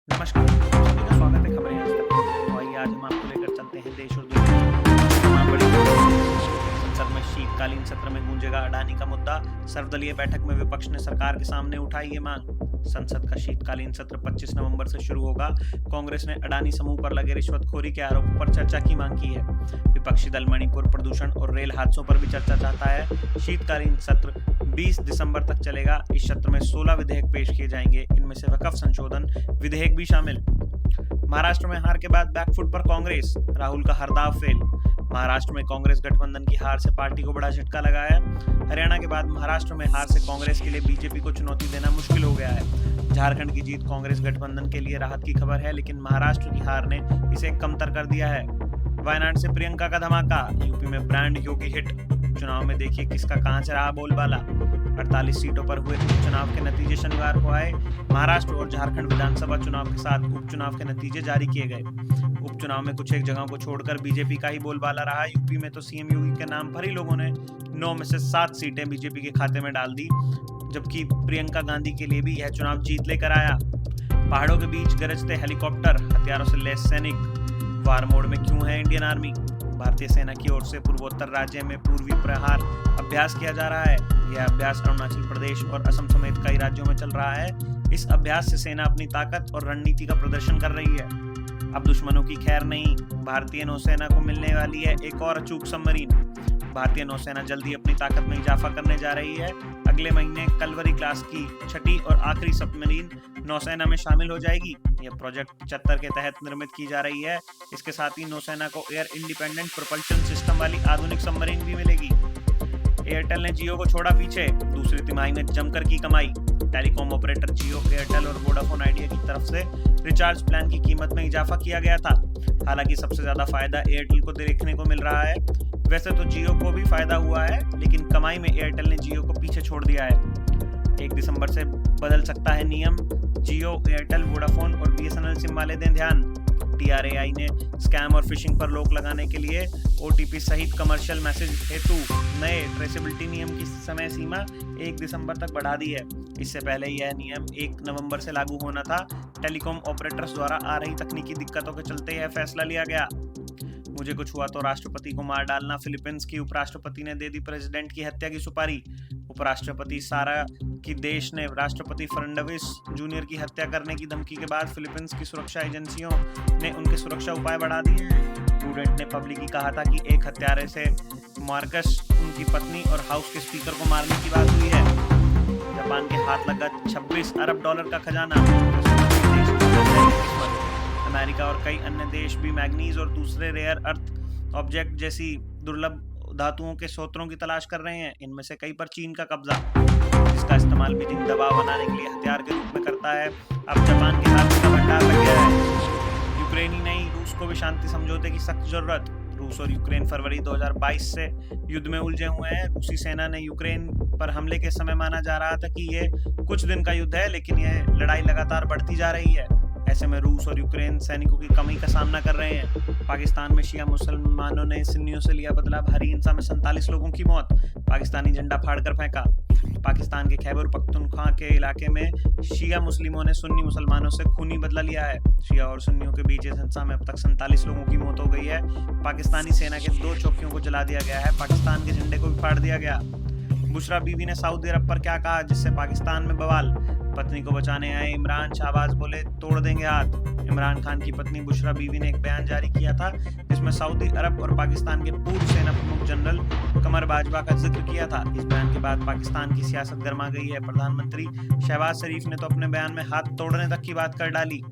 नमस्कार, आप सभी का स्वागत है खबरें आज तक में। तो आइए आज हम आपको लेकर चलते हैं देश और दुनिया की तमाम बड़ी खबरें। संसद में शीतकालीन सत्र में गूंजेगा अडानी का मुद्दा। सर्वदलीय बैठक में विपक्ष ने सरकार के सामने उठाई ये मांग। संसद का शीतकालीन सत्र 25 नवंबर से शुरू होगा। कांग्रेस ने अडानी समूह पर लगे रिश्वतखोरी के आरोपों पर चर्चा की मांग की है। विपक्षी दल मणिपुर प्रदूषण और रेल हादसों पर भी चर्चा चाहता है। शीतकालीन सत्र 20 दिसंबर तक चलेगा। इस सत्र में 16 विधेयक पेश किए जाएंगे। इनमें से वक्फ संशोधन विधेयक भी शामिल। महाराष्ट्र में हार के बाद बैकफुट पर कांग्रेस, राहुल का हर दाव फेल। महाराष्ट्र में कांग्रेस गठबंधन की हार से पार्टी को बड़ा झटका लगा है। हरियाणा के बाद महाराष्ट्र में हार से कांग्रेस के लिए बीजेपी को चुनौती देना मुश्किल हो गया है। झारखंड की जीत कांग्रेस गठबंधन के लिए राहत की खबर है, लेकिन महाराष्ट्र की हार ने इसे कमतर कर दिया है। वायनाड से प्रियंका का धमाका, यूपी में ब्रांड योगी हिट। चुनाव में देखिए किसका कहां से रहा बोलबाला। 48 सीटों पर हुए उपचुनाव के नतीजे शनिवार को आए। महाराष्ट्र और झारखंड विधानसभा चुनाव के साथ उपचुनाव के नतीजे जारी किए गए। उपचुनाव में कुछ एक जगहों को छोड़कर बीजेपी का ही बोलबाला रहा। यूपी में तो सीएम योगी के नाम पर ही लोगों ने 9 में से 7 सीटें बीजेपी के खाते में डाल दी, जबकि प्रियंका गांधी के लिए भी यह चुनाव जीत लेकर आया। पहाड़ों के बीच गरजते हेलीकॉप्टर, हथियारों से लैस सैनिक। वार मोड में क्यों है इंडियन आर्मी? भारतीय सेना की ओर से पूर्वोत्तर राज्य में पूर्वी प्रहार अभ्यास किया जा रहा है। यह अभ्यास अरुणाचल प्रदेश और असम समेत कई राज्यों में चल रहा है। इस अभ्यास से सेना अपनी ताकत और रणनीति का प्रदर्शन कर रही है। अब दुश्मनों की खैर नहीं, भारतीय नौसेना को मिलने वाली है एक और अचूक सबमरीन। भारतीय नौसेना जल्दी अपनी ताकत में इजाफा करने जा रही है। अगले महीने कलवरी क्लास की छठी और आखिरी सबमरीन नौसेना में शामिल हो जाएगी। यह प्रोजेक्ट 75 के तहत निर्मित की जा रही है। इसके साथ ही नौसेना को एयर इंडिपेंडेंट प्रोपल्शन सिस्टम वाली आधुनिक सबमरीन भी मिलेगी। एयरटेल ने जियो को छोड़ा पीछे, दूसरी तिमाही में जमकर की कमाई। टेलीकॉम ऑपरेटर जियो, एयरटेल और वोडाफोन आइडिया की तरफ से रिचार्ज प्लान की कीमत में इजाफा किया गया था। हालांकि सबसे ज्यादा फायदा एयरटेल को देखने को मिल रहा है। वैसे तो जियो को भी फायदा हुआ है, लेकिन कमाई में एयरटेल ने जियो को पीछे छोड़ दिया है। 1 दिसंबर से बदल सकता है नियम। जियो, एयरटेल, वोडाफोन और बीएसएनएल सिम वाले दें ध्यान। टीआरएआई ने स्कैम और फिशिंग पर रोक लगाने के लिए ओटीपी सहित कमर्शियल मैसेज हेतु नए ट्रेसेबिलिटी नियम की समय सीमा 1 दिसंबर तक बढ़ा दी है। इससे पहले यह नियम 1 नवंबर से लागू होना था। टेलीकॉम ऑपरेटर्स द्वारा आ रही तकनीकी दिक्कतों के चलते यह फैसला लिया गया। मुझे कुछ हुआ तो राष्ट्रपति को मार डालना, फिलीपींस की उपराष्ट्रपति ने दे दी प्रेसिडेंट की हत्या की सुपारी। उपराष्ट्रपति सारा की देश ने राष्ट्रपति फर्नांडिस जूनियर की हत्या करने की धमकी के बाद फिलीपींस की सुरक्षा एजेंसियों ने उनके सुरक्षा उपाय बढ़ा दिए हैं। प्रूडेंट ने पब्लिकली कहा था कि एक हत्यारे से मार्कस, उनकी पत्नी और हाउस के स्पीकर को मारने की बात हुई है। जापान के हाथ लगा $26 अरब का खजाना। अमेरिका और कई अन्य देश भी मैग्नीज और दूसरे रेयर अर्थ ऑब्जेक्ट जैसी दुर्लभ धातुओं के स्रोतों की तलाश कर रहे हैं। इनमें से कई पर चीन का कब्जा, जिसका इस्तेमाल बीजिंग दबाव बनाने के लिए हथियार के रूप में करता है। अब जापान के हाथ का भंडार लग गया है। यूक्रेन ही नहीं, रूस को भी शांति समझौते की सख्त जरूरत। रूस और यूक्रेन फरवरी 2022 से युद्ध में उलझे हुए हैं। रूसी सेना ने यूक्रेन पर हमले के समय माना जा रहा था कि ये कुछ दिन का युद्ध है, लेकिन यह लड़ाई लगातार बढ़ती जा रही है। ऐसे में रूस और यूक्रेन सैनिकों की कमी का सामना कर रहे हैं। पाकिस्तान में शिया मुसलमानों ने सुन्नियों से लिया बदला, भारी हिंसा में 47 लोगों की मौत। पाकिस्तानी झंडा फाड़कर फेंका। पाकिस्तान के खैबर पख्तूनख्वा के इलाके में शिया मुस्लिमों ने सुन्नी मुसलमानों से खूनी बदला लिया है। शिया और सुन्नियों के बीच इस हिंसा में अब तक 47 लोगों की मौत हो गई है। पाकिस्तानी सेना के 2 चौकियों को जला दिया गया है। पाकिस्तान के झंडे को भी फाड़ दिया गया। बुशरा बीवी ने सऊदी अरब पर क्या कहा, जिससे पाकिस्तान में बवाल। पत्नी को बचाने आए इमरान शाहबाज बोले तोड़ देंगे हाथ। इमरान खान की पत्नी बुशरा बीवी ने एक बयान जारी किया था, जिसमें सऊदी अरब और पाकिस्तान के पूर्व सेना प्रमुख जनरल कमर बाजवा का जिक्र किया था। इस बयान के बाद पाकिस्तान की सियासत गर्मा गई है। प्रधानमंत्री शहबाज शरीफ ने तो अपने बयान में हाथ तोड़ने तक की बात कर डाली।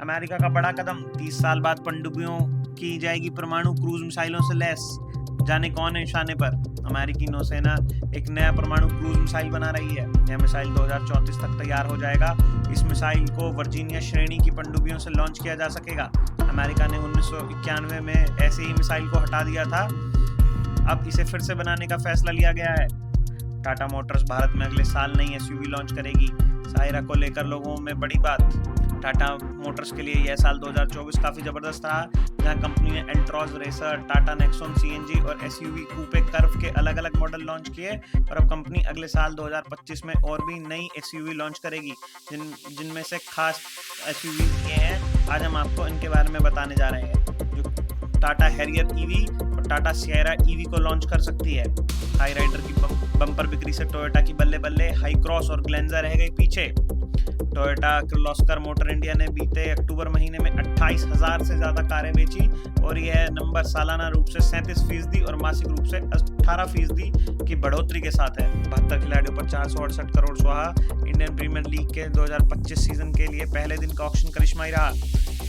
अमेरिका का बड़ा कदम, 30 साल बाद पनडुब्बियों की जाएगी परमाणु क्रूज मिसाइलों से लैस। जाने कौन है निशाने पर? अमेरिकी नौसेना एक नया परमाणु क्रूज मिसाइल बना रही है। यह मिसाइल 2034 तक तैयार हो जाएगा। इस मिसाइल को वर्जीनिया श्रेणी की पनडुब्बियों से लॉन्च किया जा सकेगा। अमेरिका ने 1991 में ऐसे ही मिसाइल को हटा दिया था। अब इसे फिर से बनाने का फैसला लिया गया है। टाटा मोटर्स भारत में अगले साल नई एसयूवी लॉन्च करेगी। सायरा को लेकर लोगों में बड़ी बात। टाटा मोटर्स के लिए यह साल 2024 काफ़ी ज़बरदस्त रहा, जहां कंपनी ने Altroz racer, Tata Nexon CNG और एसयूवी कूपे कर्व के अलग-अलग मॉडल लॉन्च किए। और अब कंपनी अगले साल 2025 में और भी नई एसयूवी लॉन्च करेगी, जिनमें से खास एसयूवी ये हैं, आज हम आपको इनके बारे में बताने जा रहे हैं। जो टाटा हैरियर ईवी और टाटा सियरा ईवी को लॉन्च कर सकती है। हाई राइडर की बम्पर बिक्री से टोयोटा की बल्ले-बल्ले, हाई क्रॉस और ग्लेंजा रह गई पीछे। टोयोटा किर्लोस्कर मोटर इंडिया ने बीते अक्टूबर महीने में 28,000 से ज़्यादा कारें बेची और यह नंबर सालाना रूप से 37% और मासिक रूप से 18% की बढ़ोतरी के साथ है। 72 खिलाड़ियों पर 468 करोड़ स्वाहा। इंडियन प्रीमियर लीग के 2025 सीजन के लिए पहले दिन का ऑक्शन करिश्माई रहा।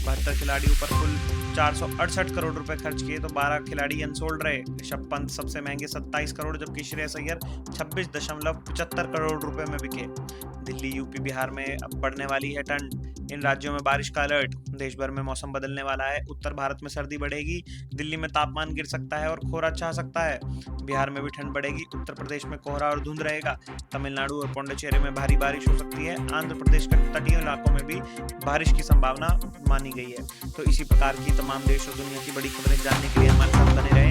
72 खिलाड़ियों पर कुल 468 करोड़ रुपए खर्च किए तो 12 खिलाड़ी अनसोल्ड रहे। ऋषभ पंत सबसे महंगे 27 करोड़, जबकि श्रेयस अय्यर 26.75 करोड़ रुपए में बिके। दिल्ली, यूपी, बिहार में अब बढ़ने वाली है ठंड। इन राज्यों में बारिश का अलर्ट। देश भर में मौसम बदलने वाला है। उत्तर भारत में सर्दी बढ़ेगी, दिल्ली में तापमान गिर सकता है और कोहरा छा सकता है। बिहार में भी ठंड बढ़ेगी, उत्तर प्रदेश में कोहरा और धुंध रहेगा। तमिलनाडु और पौंडीचेरी में भारी बारिश हो सकती है। आंध्र प्रदेश के तटीय इलाकों में भी बारिश की संभावना मानी गई है। तो इसी प्रकार की तमाम देश और दुनिया की बड़ी खबरें जानने के लिए हमारे साथ बने रहें।